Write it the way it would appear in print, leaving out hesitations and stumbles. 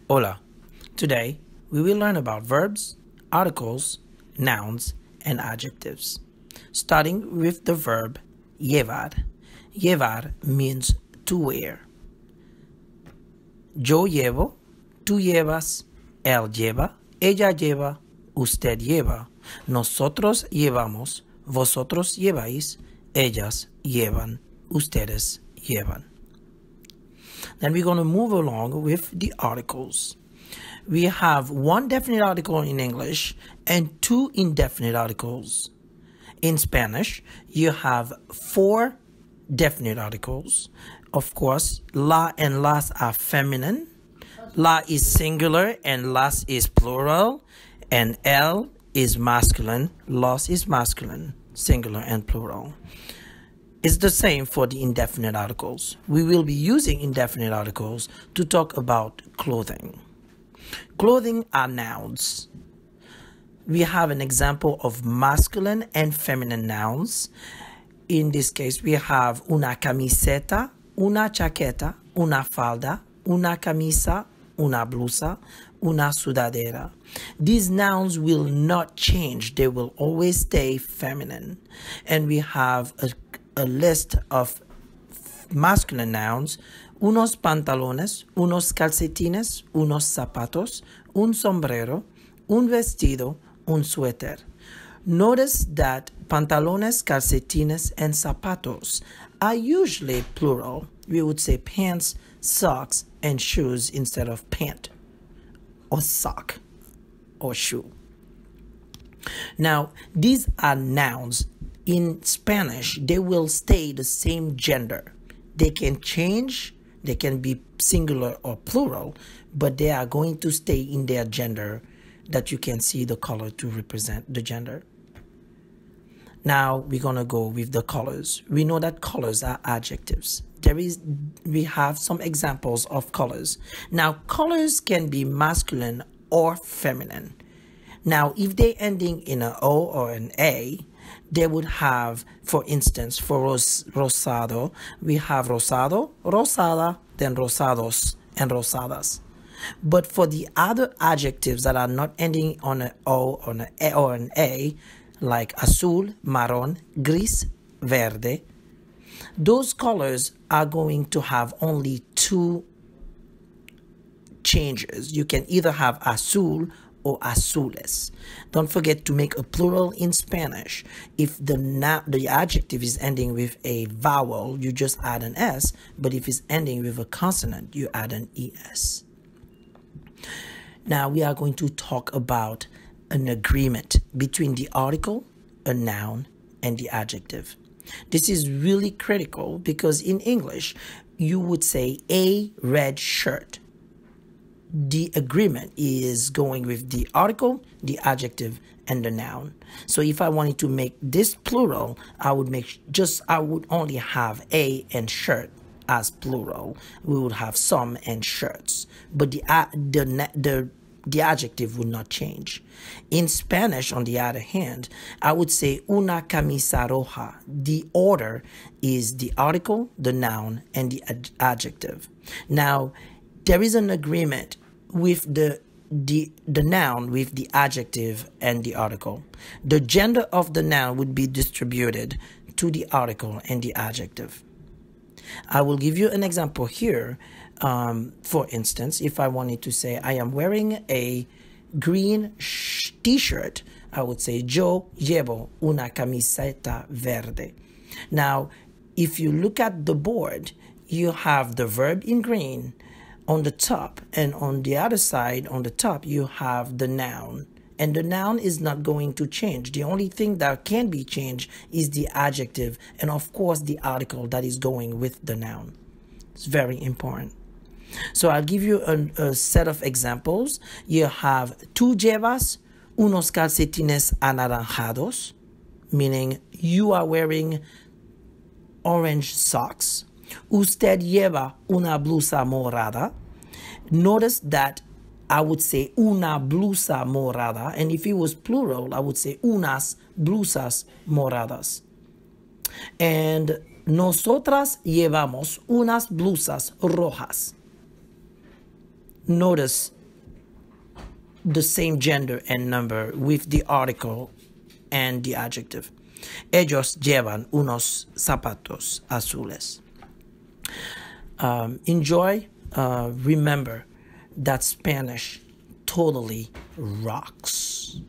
Hola. Today, we will learn about verbs, articles, nouns, and adjectives. Starting with the verb llevar. Llevar means to wear. Yo llevo, tú llevas, él lleva, ella lleva, usted lleva, nosotros llevamos, vosotros lleváis, ellas llevan, ustedes llevan. Then we're going to move along with the articles. We have one definite article in English and two indefinite articles. In Spanish, you have 4 definite articles. Of course, la and las are feminine. La is singular and las is plural. And el is masculine. Los is masculine, singular and plural. It's the same for the indefinite articles. We will be using indefinite articles to talk about clothing. Clothing are nouns. We have an example of masculine and feminine nouns. In this case, we have una camiseta, una chaqueta, una falda, una camisa, una blusa, una sudadera. These nouns will not change. They will always stay feminine. And we have a list of masculine nouns: unos pantalones, unos calcetines, unos zapatos, un sombrero, un vestido, un suéter. Notice that pantalones, calcetines, and zapatos are usually plural. We would say pants, socks, and shoes instead of pant or sock or shoe. Now, these are nouns. In Spanish, they will stay the same gender. They can change, they can be singular or plural, but they are going to stay in their gender that you can see the color to represent the gender. Now we're going to go with the colors. We know that colors are adjectives. We have some examples of colors. Now, colors can be masculine or feminine. Now, if they're ending in an O or an A, they would have, for instance, for rosado, we have rosado, rosada, then rosados, and rosadas. But for the other adjectives that are not ending on an O or an A, like azul, marron, gris, verde, those colors are going to have only 2 changes. You can either have azul or azules. Don't forget to make a plural in Spanish. If the adjective is ending with a vowel, you just add an S, but if it's ending with a consonant, you add an ES. Now we are going to talk about an agreement between the article, a noun, and the adjective. This is really critical because in English, you would say a red shirt. The agreement is going with the article, the adjective, and the noun. So if I wanted to make this plural, I would only have a and shirt as plural. We would have some and shirts, but the adjective would not change. In Spanish, on the other hand, I would say una camisa roja. The order is the article, the noun, and the adjective. Now, there is an agreement with the noun with the adjective and the article. The gender of the noun would be distributed to the article and the adjective. I will give you an example here. For instance, if I wanted to say I am wearing a green t-shirt, I would say yo llevo una camiseta verde. Now, if you look at the board, you have the verb in green on the top, and on the other side, on the top, you have the noun. And the noun is not going to change. The only thing that can be changed is the adjective and, of course, the article that is going with the noun. It's very important. So I'll give you a set of examples. You have tú llevas unos calcetines anaranjados, meaning you are wearing orange socks. Usted lleva una blusa morada. Notice that I would say una blusa morada, and if it was plural, I would say unas blusas moradas. And nosotras llevamos unas blusas rojas. Notice the same gender and number with the article and the adjective. Ellos llevan unos zapatos azules. Enjoy. Remember that Spanish totally rocks.